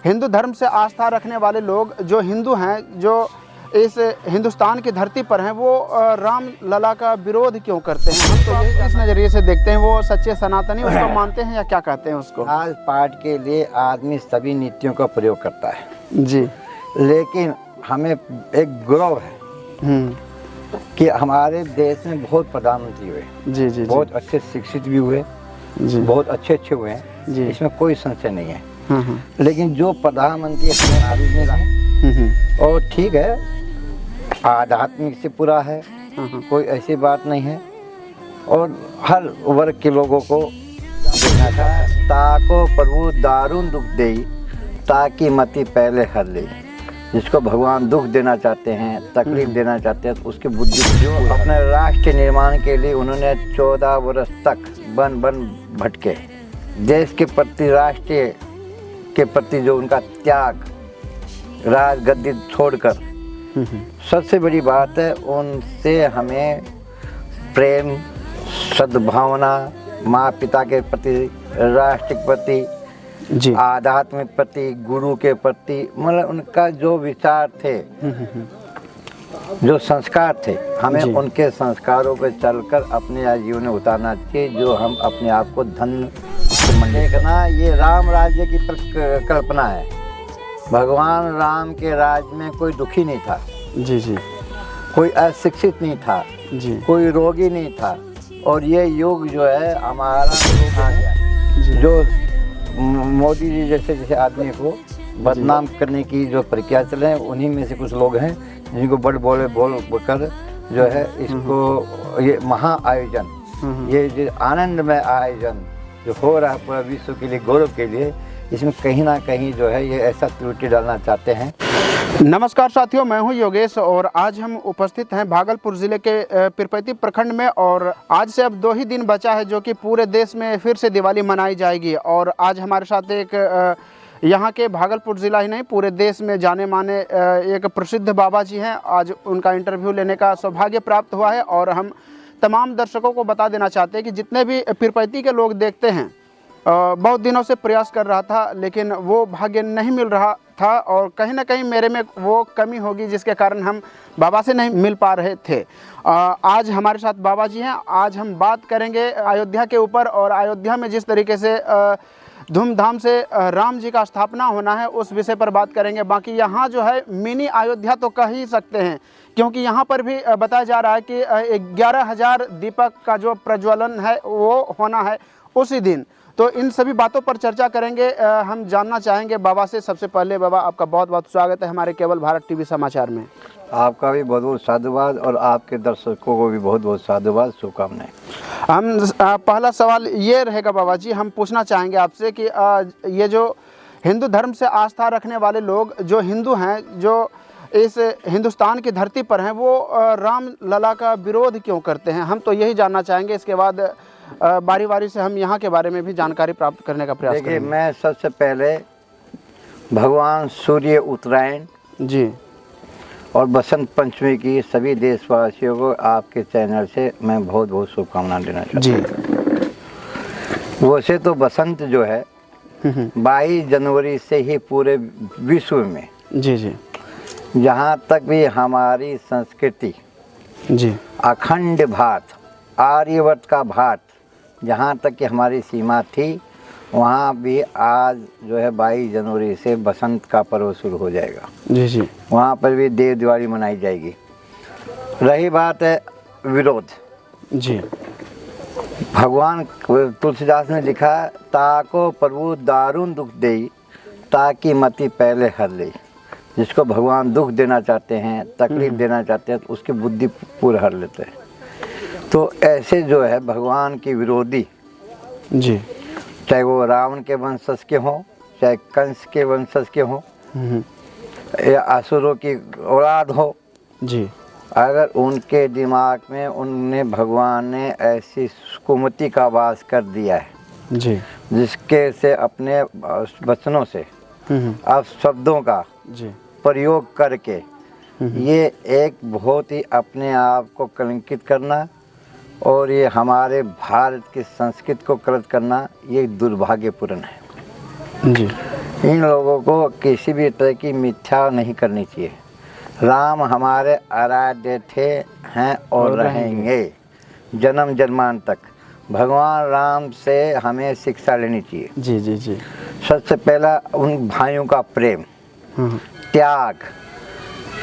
हिंदू धर्म से आस्था रखने वाले लोग जो हिंदू हैं, जो इस हिंदुस्तान की धरती पर हैं, वो राम लला का विरोध क्यों करते हैं? हम तो यही इस नज़रिए से देखते हैं, वो सच्चे सनातनी उसको मानते हैं या क्या कहते हैं उसको? आज पाठ के लिए आदमी सभी नीतियों का प्रयोग करता है जी। लेकिन हमें एक गौरव है कि हमारे देश में बहुत प्रधानमंत्री हुए। जी जी। बहुत अच्छे शिक्षित भी हुए जी। बहुत अच्छे हुए हैं जी। इसमें कोई संशय नहीं है। लेकिन जो प्रधानमंत्री अपने आदमी में रहे और ठीक है, आध्यात्मिक से पूरा है, कोई ऐसी बात नहीं है और हर वर्ग के लोगों को देखना था। ताको प्रभु दारुण दुख दे ताकि मति पहले हर ले। जिसको भगवान दुख देना चाहते हैं, तकलीफ देना चाहते हैं, तो उसकी बुद्धि जो अपने राष्ट्र निर्माण के लिए उन्होंने 14 वर्ष तक बन भटके, देश के प्रति, राष्ट्र के प्रति जो उनका त्याग, राज गद्दी छोड़कर, सबसे बड़ी बात है उनसे हमें प्रेम, सद्भावना, माँ पिता के प्रति, राष्ट्र के प्रति, जी, आध्यात्म के प्रति, गुरु के प्रति, मतलब उनका जो विचार थे, जो संस्कार थे, हमें उनके संस्कारों पर चलकर अपने जीवन में उतारना चाहिए। जो हम अपने आप को धन्य देखना, ये राम राज्य की कल्पना है। भगवान राम के राज में कोई दुखी नहीं था। जी जी। कोई अशिक्षित नहीं था जी। कोई रोगी नहीं था। और ये युग जो है हमारा युग आ गया, जो मोदी जी जैसे आदमी को बदनाम करने की जो प्रक्रिया चले, उन्हीं में से कुछ लोग हैं जिनको बड़ बोलकर जो है इसको ये महा आयोजन, ये जो आनंदमय आयोजन जो हो रहा है पूरा विश्व के लिए, गौरव के लिए, इसमें कहीं ना कहीं जो है ये ऐसा त्रुटि डालना चाहते हैं। नमस्कार साथियों, मैं हूं योगेश और आज हम उपस्थित हैं भागलपुर ज़िले के पीरपैंती प्रखंड में। और आज से अब 2 ही दिन बचा है जो कि पूरे देश में फिर से दिवाली मनाई जाएगी। और आज हमारे साथ एक यहाँ के भागलपुर ज़िला ही नहीं, पूरे देश में जाने माने एक प्रसिद्ध बाबा जी हैं। आज उनका इंटरव्यू लेने का सौभाग्य प्राप्त हुआ है और हम तमाम दर्शकों को बता देना चाहते हैं कि जितने भी पीरपैंती के लोग देखते हैं, बहुत दिनों से प्रयास कर रहा था लेकिन वो भाग्य नहीं मिल रहा था और कहीं ना कहीं मेरे में वो कमी होगी जिसके कारण हम बाबा से नहीं मिल पा रहे थे। आज हमारे साथ बाबा जी हैं। आज हम बात करेंगे अयोध्या के ऊपर और अयोध्या में जिस तरीके से धूमधाम से राम जी का स्थापना होना है उस विषय पर बात करेंगे। बाकी यहाँ जो है मिनी अयोध्या तो कह ही सकते हैं, क्योंकि यहाँ पर भी बताया जा रहा है कि 11,000 दीपक का जो प्रज्वलन है वो होना है उसी दिन। तो इन सभी बातों पर चर्चा करेंगे। हम जानना चाहेंगे बाबा से। सबसे पहले बाबा, आपका बहुत बहुत स्वागत है हमारे केवल भारत टीवी समाचार में। आपका भी बहुत बहुत साधुवाद और आपके दर्शकों को भी बहुत बहुत साधुवाद, शुभकामनाएं। हम पहला सवाल ये रहेगा बाबा जी, हम पूछना चाहेंगे आपसे कि ये जो हिंदू धर्म से आस्था रखने वाले लोग जो हिंदू हैं, जो इस हिंदुस्तान की धरती पर हैं, वो राम लला का विरोध क्यों करते हैं? हम तो यही जानना चाहेंगे। इसके बाद बारी बारी से हम यहाँ के बारे में भी जानकारी प्राप्त करने का प्रयास करेंगे। देखिए, मैं सबसे पहले भगवान सूर्य उत्तरायण जी और बसंत पंचमी की सभी देशवासियों को आपके चैनल से मैं बहुत बहुत शुभकामनाएं देना चाहता हूँ। वैसे तो बसंत जो है 22 जनवरी से ही पूरे विश्व में जी जहाँ तक भी हमारी संस्कृति अखंड भारत, आर्यवर्त का भारत, जहाँ तक कि हमारी सीमा थी, वहाँ भी आज जो है 22 जनवरी से बसंत का पर्व शुरू हो जाएगा। जी। वहाँ पर भी देव दिवाली मनाई जाएगी। रही बात है विरोध जी, भगवान तुलसीदास ने लिखा, ताको प्रभु दारुण दुख दे ताकि मति पहले हर ले। जिसको भगवान दुख देना चाहते हैं, तकलीफ देना चाहते हैं, तो उसकी बुद्धि पूरा हर लेते हैं। तो ऐसे जो है भगवान के विरोधी जी, चाहे वो रावण के वंशज के हों, चाहे कंस के वंशज के हों, या असुरों की औलाद हो जी, अगर उनके दिमाग में उनने भगवान ने ऐसी कुमति का वास कर दिया है जी, जिसके से अपने वचनों से अब शब्दों का जी प्रयोग करके ये एक बहुत ही अपने आप को कलंकित करना और ये हमारे भारत की संस्कृति को कलंकित करना, ये दुर्भाग्यपूर्ण है जी। इन लोगों को किसी भी तरह की मिथ्या नहीं करनी चाहिए। राम हमारे आराध्य थे, हैं और रहेंगे जन्म जन्मान तक। भगवान राम से हमें शिक्षा लेनी चाहिए। जी जी जी। सबसे पहला उन भाइयों का प्रेम, त्याग,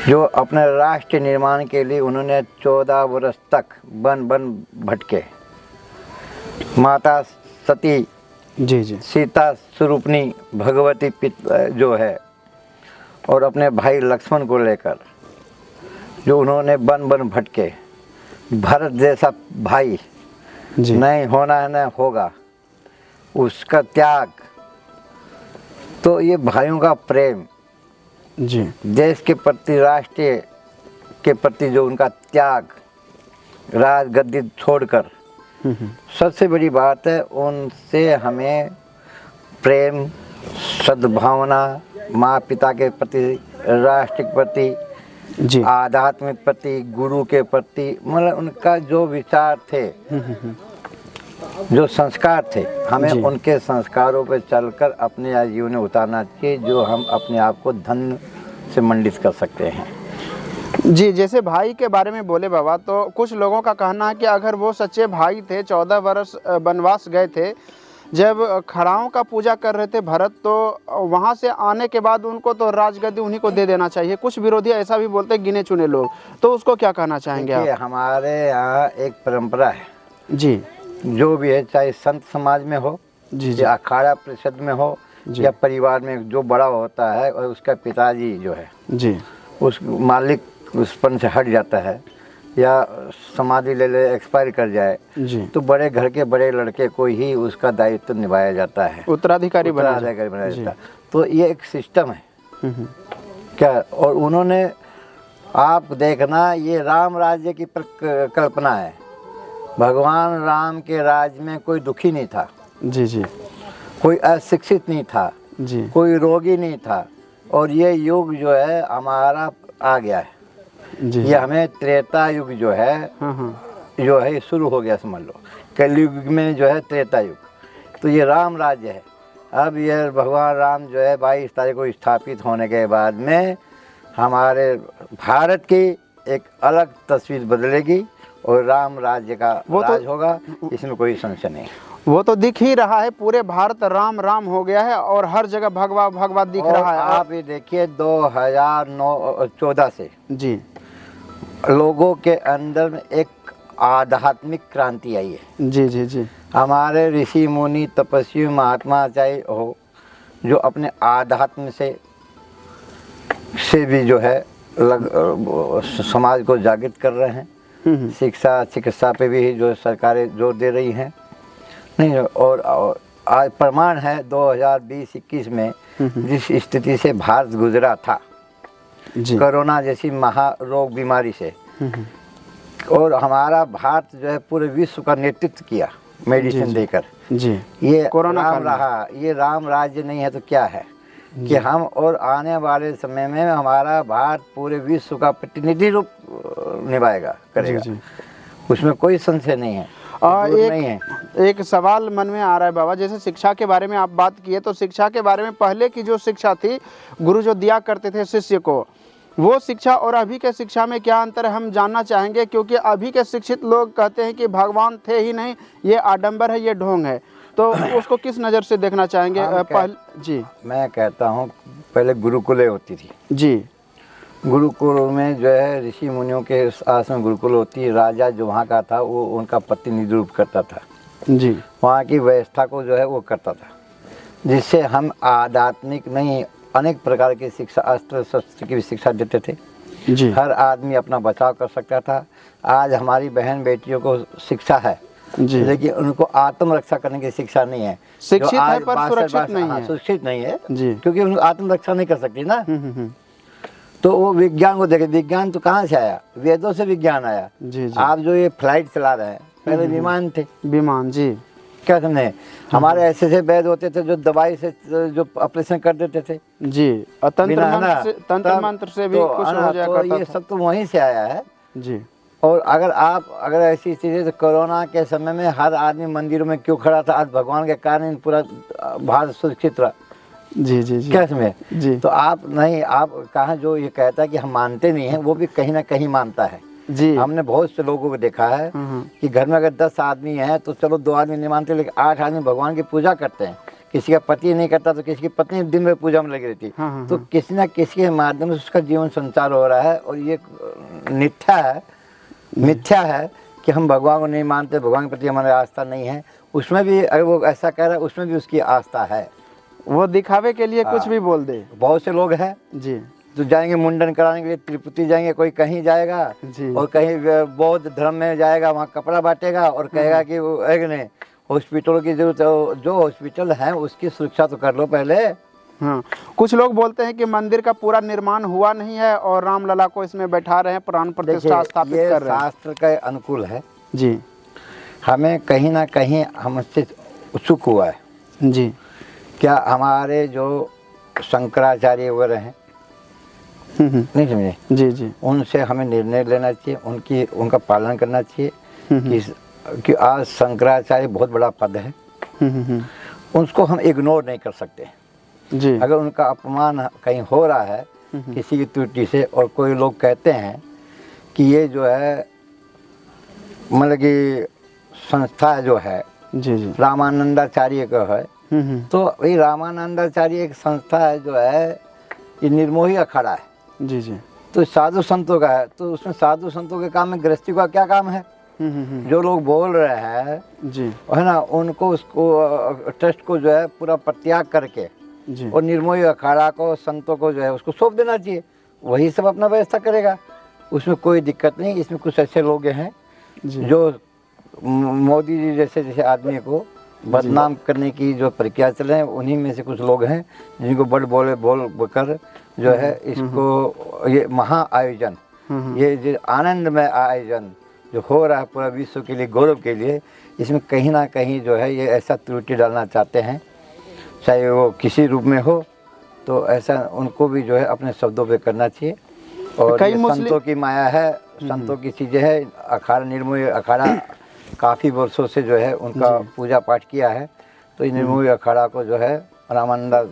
जो अपने राष्ट्र निर्माण के लिए उन्होंने 14 वर्ष तक वन वन भटके। माता सती, जी जी, सीता स्वरूपनी भगवती जो है, और अपने भाई लक्ष्मण को लेकर जो उन्होंने वन वन भटके। भरत जैसा भाई जी नहीं होना है, न होगा, उसका त्याग। तो ये भाइयों का प्रेम, जी, देश के प्रति, राष्ट्र के प्रति जो उनका त्याग, राज गद्दी छोड़कर, सबसे बड़ी बात है उनसे हमें प्रेम, सद्भावना, माँ पिता के प्रति, राष्ट्र के प्रति, जी, आध्यात्मिक प्रति, गुरु के प्रति, मतलब उनका जो विचार थे, जो संस्कार थे, हमें जी। उनके संस्कारों पर चलकर अपने जीवन में उतारना चाहिए, जो हम अपने आप को धन से मंडित कर सकते हैं। जी, जैसे भाई के बारे में बोले बाबा, तो कुछ लोगों का कहना है कि अगर वो सच्चे भाई थे, 14 वर्ष वनवास गए थे, जब खड़ाओं का पूजा कर रहे थे भरत, तो वहाँ से आने के बाद उनको तो राजगद्दी उन्हीं को दे देना चाहिए। कुछ विरोधी ऐसा भी बोलते हैं, गिने चुने लोग, तो उसको क्या कहना चाहेंगे आप? हमारे यहाँ एक परंपरा है जी, जो भी है, चाहे संत समाज में हो, जी जी, या अखाड़ा परिषद में हो, या परिवार में जो बड़ा होता है और उसका पिताजी जो है, जी, उस मालिक उस पन से हट जाता है या समाधि ले एक्सपायर कर जाए, जी, तो बड़े घर के बड़े लड़के को ही उसका दायित्व निभाया जाता है, उत्तराधिकारी बनाया जाता है। तो ये एक सिस्टम है क्या। और उन्होंने, आप देखना, ये राम राज्य की कल्पना है। भगवान राम के राज्य में कोई दुखी नहीं था, जी जी, कोई अशिक्षित नहीं था, जी, कोई रोगी नहीं था। और ये युग जो है हमारा आ गया है, जी, ये हमें त्रेता युग जो है, जो है शुरू हो गया, समझ लो। कलयुग में जो है त्रेता युग, तो ये राम राज्य है। अब ये भगवान राम जो है 22 तारीख को स्थापित होने के बाद में हमारे भारत की एक अलग तस्वीर बदलेगी और राम राज्य का राज होगा, इसमें कोई संशय नहीं। वो तो दिख ही रहा है, पूरे भारत राम राम हो गया है और हर जगह भगवा भगवा दिख रहा है। आप ये देखिए 2014 से जी, लोगों के अंदर में एक आध्यात्मिक क्रांति आई है। जी जी जी, हमारे ऋषि मुनि तपस्वी महात्मा चाहे हो, जो अपने आध्यात्म से भी जो है समाज को जागृत कर रहे हैं। शिक्षा चिकित्सा पे भी जो सरकारें जोर दे रही हैं, नहीं। और आज प्रमाण है 2020-21 में जिस स्थिति से भारत गुजरा था, कोरोना जैसी महारोग बीमारी से, और हमारा भारत जो है पूरे विश्व का नेतृत्व किया मेडिसिन देकर। जी, ये कोरोना रहा, ये राम राज्य नहीं है तो क्या है कि हम और आने वाले समय में हमारा भारत पूरे विश्व का प्रतिनिधि रूप निभाएगा, करेगा। उसमें कोई संशय नहीं है। एक सवाल मन में आ रहा है बाबा, जैसे शिक्षा के बारे में आप बात किए, तो शिक्षा के बारे में पहले की जो शिक्षा थी, गुरु जो दिया करते थे शिष्य को, वो शिक्षा और अभी के शिक्षा में क्या अंतर है, हम जानना चाहेंगे। क्योंकि अभी के शिक्षित लोग कहते हैं कि भगवान थे ही नहीं, ये आडंबर है, ये ढोंग है, तो उसको किस नज़र से देखना चाहेंगे? जी, मैं कहता हूँ पहले गुरुकुलें होती थी। जी, गुरुकुल में जो है ऋषि मुनियों के आश्रम गुरुकुल होती है। राजा जो वहाँ का था वो उनका प्रतिनिधि रूप करता था। जी, वहाँ की व्यवस्था को जो है वो करता था, जिससे हम आध्यात्मिक नहीं, अनेक प्रकार की शिक्षा, अस्त्र शस्त्र की भी शिक्षा देते थे। जी, हर आदमी अपना बचाव कर सकता था। आज हमारी बहन बेटियों को शिक्षा है, जी, लेकिन उनको आत्मरक्षा करने की शिक्षा नहीं है। शिक्षित है पर सुरक्षित नहीं है। सुरक्षित नहीं है जी, क्योंकि उनको आत्मरक्षा नहीं कर सकती ना। तो वो विज्ञान को देखे, विज्ञान तो कहाँ से आया, वेदों से विज्ञान आया। जी, जी। आप जो ये फ्लाइट चला रहे हैं, पहले विमान थे, विमान। जी, क्या समझे, हमारे ऐसे वेद होते थे जो दवाई से जो ऑपरेशन कर देते थे। जी, और तंत्र मंत्र से भी कुछ हो जाया करता था। ये सब तो वहीं से आया है। जी, और अगर ऐसी चीजें, तो कोरोना के समय में हर आदमी मंदिरों में क्यों खड़ा था? आज भगवान के कारण पूरा भारत सुरक्षित रहा। जी जी जी। क्या समझे जी तो आप नहीं, आप कहाँ जो ये कहता है कि हम मानते नहीं हैं, वो भी कहीं ना कहीं मानता है। जी। हमने बहुत से लोगों को देखा है कि घर में अगर 10 आदमी हैं तो चलो 2 आदमी नहीं मानते, लेकिन 8 आदमी भगवान की पूजा करते हैं। किसी का पति नहीं करता तो किसी की पत्नी दिन में पूजा में लगी रहती है। तो किसी न किसी के माध्यम से उसका जीवन संचार हो रहा है। और ये मिथ्या है कि हम भगवान को नहीं मानते, भगवान के प्रति हमारी आस्था नहीं है। उसमें भी अगर वो ऐसा कह रहा है, उसमें भी उसकी आस्था है। वो दिखावे के लिए कुछ भी बोल दे। बहुत से लोग हैं जी तो जाएंगे मुंडन कराने के लिए, तिरुपति जाएंगे, कोई कहीं जाएगा और कहीं बौद्ध धर्म में जाएगा, वहाँ कपड़ा बांटेगा और कहेगा कि वो एक नहीं हॉस्पिटल की जरूरत है। जो हॉस्पिटल है उसकी सुरक्षा तो कर लो पहले। हाँ, कुछ लोग बोलते हैं कि मंदिर का पूरा निर्माण हुआ नहीं है और रामलला को इसमें बैठा रहे हैं, प्राण प्रतिष्ठा स्थापित कर रहे हैं। शास्त्र के अनुकूल है जी। हमें कहीं ना कहीं हमसे उत्सुक हुआ है जी। क्या हमारे जो शंकराचार्य वगैरह हैं, नहीं समझे जी जी, उनसे हमें निर्णय लेना चाहिए, उनका पालन करना चाहिए कि आज शंकराचार्य बहुत बड़ा पद है, उसको हम इग्नोर नहीं कर सकते जी। अगर उनका अपमान कहीं हो रहा है किसी की त्रुटि से, और कोई लोग कहते हैं कि ये जो है मतलब कि संस्था जो है जी जी, रामानंदाचार्य का है, तो वही रामानंदाचार्य एक संस्था है जो है ये निर्मोही अखाड़ा है। जी जी, तो साधु संतों का है, तो उसमें साधु संतों के काम में गृहस्थी का क्या काम है? जो लोग बोल रहे हैं जी, है ना, उनको उसको ट्रस्ट को जो है पूरा प्रत्याग करके जी, और निर्मोही अखाड़ा को संतों को जो है उसको सौंप देना चाहिए, वही सब अपना व्यवस्था करेगा, उसमें कोई दिक्कत नहीं। इसमें कुछ ऐसे लोग हैं जो मोदी जी जैसे आदमी को बदनाम करने की जो प्रक्रिया चल रहे हैं, उन्हीं में से कुछ लोग हैं जिनको बोल कर जो है इसको ये महा आयोजन, ये जो आनंदमय आयोजन जो हो रहा है पूरा विश्व के लिए, गौरव के लिए, इसमें कहीं ना कहीं जो है ये ऐसा त्रुटि डालना चाहते हैं, चाहे वो किसी रूप में हो, तो ऐसा उनको भी जो है अपने शब्दों पे करना चाहिए। और ये संतों की माया है, संतों की चीज़ें है। अखाड़ा निर्मोही अखाड़ा काफ़ी वर्षों से जो है उनका पूजा पाठ किया है, तो इन निर्मोही अखाड़ा को जो है रामानंदा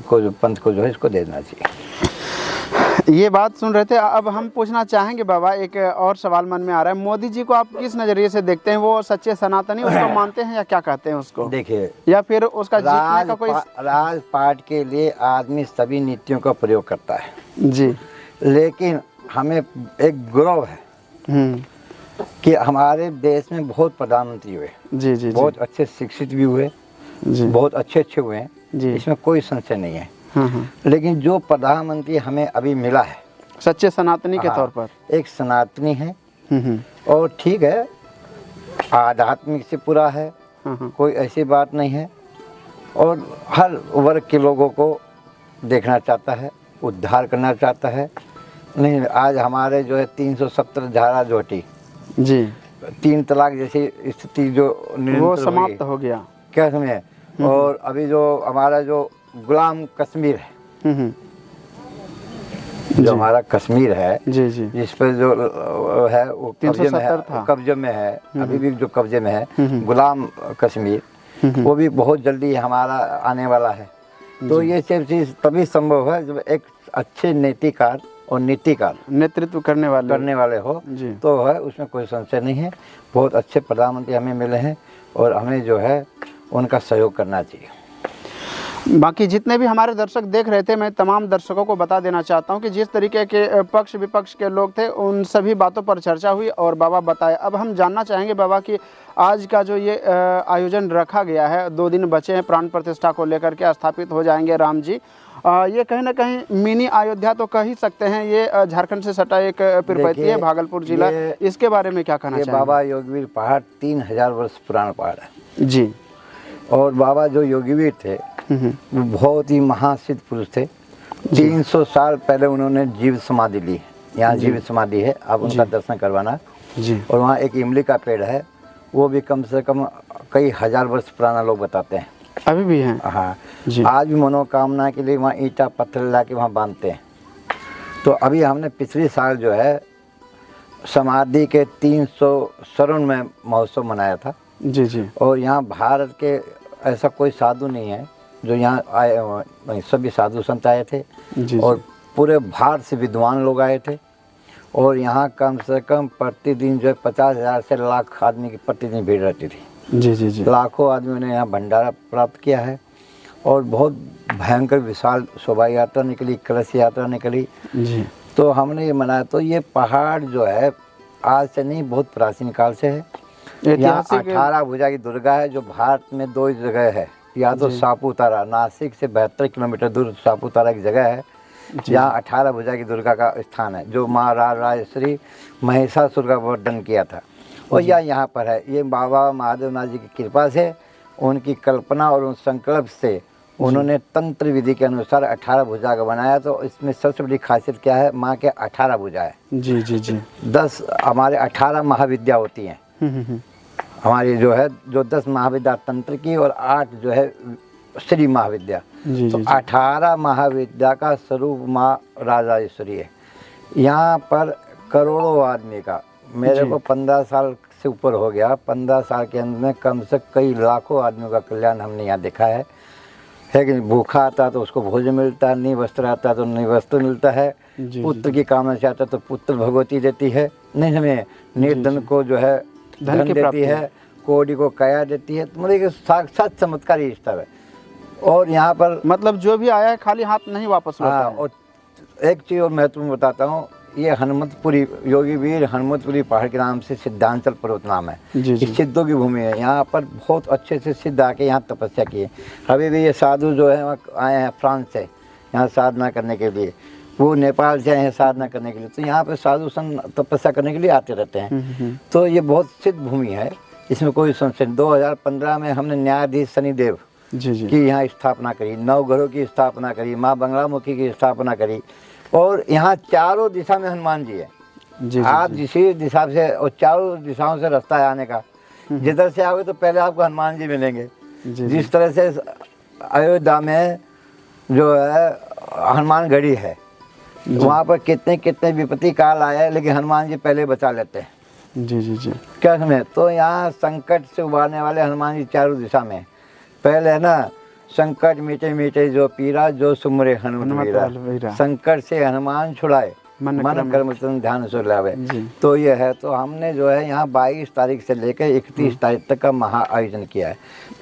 को जो पंथ को जो है इसको दे देना चाहिए। ये बात सुन रहे थे। अब हम पूछना चाहेंगे बाबा, एक और सवाल मन में आ रहा है, मोदी जी को आप किस नज़रिए से देखते हैं? वो सच्चे सनातनी उसको मानते हैं या क्या कहते हैं उसको? देखिए, या फिर उसका जीतने का कोई राजपाट के लिए आदमी सभी नीतियों का प्रयोग करता है जी, लेकिन हमें एक गौरव है कि हमारे देश में बहुत प्रधानमंत्री हुए, जी जी, बहुत अच्छे शिक्षित भी हुए, बहुत अच्छे हुए हैं, इसमें कोई संशय नहीं है। लेकिन जो प्रधानमंत्री हमें अभी मिला है सच्चे सनातनी के तौर पर, एक सनातनी है और ठीक है आध्यात्मिक से पूरा है, कोई ऐसी बात नहीं है, और हर वर्ग के लोगों को देखना चाहता है, उद्धार करना चाहता है। नहीं, आज हमारे जो है 370 धारा जो हटी जी, 3 तलाक जैसी स्थिति जो वो समाप्त हो गया, क्या समझे। और अभी जो हमारा जो गुलाम कश्मीर है, जो हमारा कश्मीर है जी जी, जिस पर जो है वो कब्जे में है, अभी भी जो कब्जे में है गुलाम कश्मीर, वो भी बहुत जल्दी हमारा आने वाला है। तो ये सब चीज़ तभी संभव है जब एक अच्छे नीतिकार और नीतिकार नेतृत्व करने वाले हो तो है, उसमें कोई संशय नहीं है। बहुत अच्छे प्रधानमंत्री हमें मिले हैं और हमें जो है उनका सहयोग करना चाहिए। बाकी जितने भी हमारे दर्शक देख रहे थे, मैं तमाम दर्शकों को बता देना चाहता हूं कि जिस तरीके के पक्ष विपक्ष के लोग थे उन सभी बातों पर चर्चा हुई और बाबा बताए। अब हम जानना चाहेंगे बाबा कि आज का जो ये आयोजन रखा गया है, 2 दिन बचे हैं प्राण प्रतिष्ठा को लेकर के, स्थापित हो जाएंगे राम जी, ये कहीं ना कहीं मिनी अयोध्या तो कह ही सकते हैं। ये झारखंड से सटा एक पीरपैती है, भागलपुर जिला, इसके बारे में क्या कहना चाहेंगे? बाबा योगीवीर पहाड़ 3000 वर्ष पुराना पहाड़ है जी, और बाबा जो योगीवीर थे वो बहुत ही महासिद्ध पुरुष थे। 300 साल पहले उन्होंने जीव समाधि ली, यहाँ जीव समाधि है, आप उनका दर्शन करवाना जी। और वहाँ एक इमली का पेड़ है, वो भी कम से कम कई हजार वर्ष पुराना लोग बताते हैं, अभी भी हैं। हाँ जी। आज भी मनोकामना के लिए वहाँ ईंटा पत्थर ला के वहाँ बांधते हैं। तो अभी हमने पिछले साल जो है समाधि के 300 स्वर्ण में महोत्सव मनाया था जी जी, और यहाँ भारत के ऐसा कोई साधु नहीं है जो यहाँ आए सभी साधु संत आए थे जी और पूरे भारत से विद्वान लोग आए थे। और यहाँ कम से कम प्रतिदिन जो है 50,000 से लाख आदमी की प्रतिदिन भीड़ रहती थी। जी जी जी। लाखों आदमियों ने यहाँ भंडारा प्राप्त किया है और बहुत भयंकर विशाल शोभा यात्रा निकली, कलश यात्रा निकली जी। तो हमने ये मनाया। तो ये पहाड़ जो है आज से नहीं, बहुत प्राचीन काल से है। यहाँ 18 भुजा की दुर्गा है, जो भारत में 2 जगह है, या तो सापुतारा, नासिक से 72 किलोमीटर दूर सापुतारा की जगह है, जहाँ 18 भुजा की दुर्गा का स्थान है, जो महाराज राजश्री महिषासुर का वर्धन किया था। और यह यहाँ पर है। ये बाबा महादेवनाथ जी की कृपा से, उनकी कल्पना और उन संकल्प से उन्होंने तंत्र विधि के अनुसार 18 भुजा का बनाया। तो इसमें सबसे बड़ी खासियत क्या है, माँ के 18 भुजा है। जी जी जी। 10 हमारे 18 महाविद्या होती हैं हमारी, जो है जो 10 महाविद्या तंत्र की और 8 जो है श्री महाविद्या। तो 18 महाविद्या का स्वरूप माँ राजेश्वरी है। यहाँ पर करोड़ों आदमी का, मेरे को 15 साल से ऊपर हो गया, 15 साल के अंदर में कम से कई लाखों आदमियों का कल्याण हमने यहाँ देखा है कि भूखा आता तो उसको भोजन मिलता है, नहीं वस्त्र आता तो नहीं वस्त्र मिलता है, पुत्र की कामना से आता तो पुत्र भगवती देती है, नहीं हमें निर्धन को जो है धन देती है, कोड़ी को काया देती है। तो मतलब साक्षात चमत्कारी स्थल है। और यहाँ पर मतलब जो भी आया है खाली हाथ नहीं वापस लौटा है। और एक चीज़ और महत्वपूर्ण बताता हूँ, ये हनुमतपुरी, योगी वीर हनुमतपुरी पहाड़ के नाम से सिद्धांचल पर्वत नाम है। ये सिद्धों की भूमि है। यहाँ पर बहुत अच्छे से सिद्ध आके यहाँ तपस्या की है। अभी भी ये साधु जो है आए हैं फ्रांस से यहाँ साधना करने के लिए, वो नेपाल से आए हैं साधना करने के लिए। तो यहाँ पर साधु संत तपस्या करने के लिए आते रहते हैं। तो ये बहुत सिद्ध भूमि है, इसमें कोई संशय नहीं। 2015 में हमने न्यायाधीश शनिदेव की यहाँ स्थापना करी, नवग्रहों की स्थापना करी, माँ बंगलामुखी की स्थापना करी। और यहाँ चारों दिशा में हनुमान जी है। आप जिसी दिशा से, और चारों दिशाओं से रास्ता है आने का। जिधर से आओगे तो पहले आपको हनुमान जी मिलेंगे। जिस तरह से अयोध्या में जो है हनुमान गढ़ी है, वहाँ पर कितने कितने विपत्ति काल आए, लेकिन हनुमान जी पहले बचा लेते हैं। जी जी जी। क्या समझे? तो यहाँ संकट से उबारने वाले हनुमान जी चारों दिशा में। पहले है ना, संकट मीटे मीटे जो पीरा, जो सुमरे हनुमत वीरा, संकट से हनुमान छुड़ाए, मन कर्म ध्यान से लावे। तो ये है। तो हमने जो है यहाँ 22 तारीख से लेकर 31 तारीख तक का महा आयोजन किया है।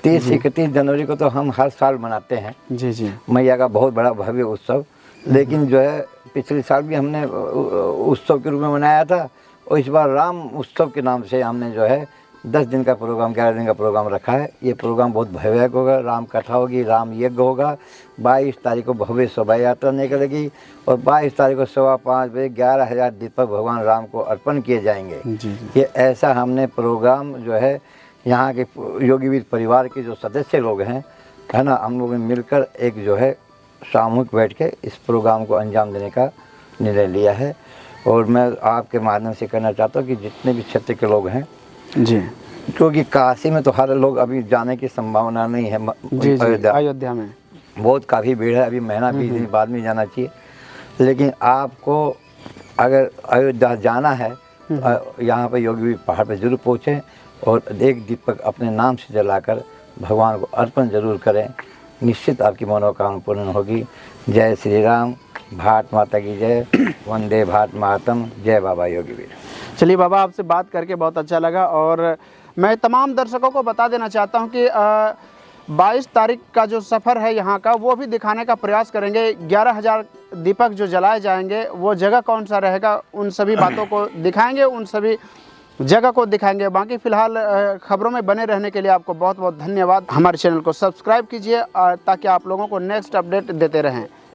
30-31 जनवरी को तो हम हर साल मनाते हैं जी जी मैया का बहुत बड़ा भव्य उत्सव। लेकिन जो है पिछले साल भी हमने उत्सव के रूप में मनाया था, और इस बार राम उत्सव के नाम से हमने जो है 10 दिन का प्रोग्राम, 11 दिन का प्रोग्राम रखा है। ये प्रोग्राम बहुत भव्य होगा, राम कथा होगी, राम यज्ञ होगा। 22 तारीख को भव्य शोभा यात्रा निकलेगी और 22 तारीख को 5:15 बजे 11,000 दीपक भगवान राम को अर्पण किए जाएंगे। ये ऐसा हमने प्रोग्राम जो है यहाँ के योगीवीर परिवार के जो सदस्य लोग हैं, है ना, हम लोगों ने मिलकर एक जो है सामूहिक बैठ के इस प्रोग्राम को अंजाम देने का निर्णय लिया है। और मैं आपके माध्यम से कहना चाहता हूँ कि जितने भी क्षेत्र के लोग हैं जी, क्योंकि काशी में तो हर लोग अभी जाने की संभावना नहीं है। अयोध्या में बहुत काफ़ी भीड़ है, अभी महीना 20 दिन बाद में जाना चाहिए। लेकिन आपको अगर अयोध्या जाना है तो यहाँ पर योगी पहाड़ पर जरूर पहुँचें और एक दीपक अपने नाम से जलाकर भगवान को अर्पण जरूर करें। निश्चित आपकी मनोकामना पूर्ण होगी। जय श्री राम, भारत माता की जय, वंदे भारत मातरम, जय बाबा योगी वीर। चलिए बाबा, आपसे बात करके बहुत अच्छा लगा। और मैं तमाम दर्शकों को बता देना चाहता हूं कि 22 तारीख का जो सफ़र है यहाँ का, वो भी दिखाने का प्रयास करेंगे। 11,000 दीपक जो जलाए जाएंगे, वो जगह कौन सा रहेगा, उन सभी बातों को दिखाएंगे, उन सभी जगह को दिखाएंगे। बाकी फ़िलहाल खबरों में बने रहने के लिए आपको बहुत बहुत धन्यवाद। हमारे चैनल को सब्सक्राइब कीजिए ताकि आप लोगों को नेक्स्ट अपडेट देते रहें।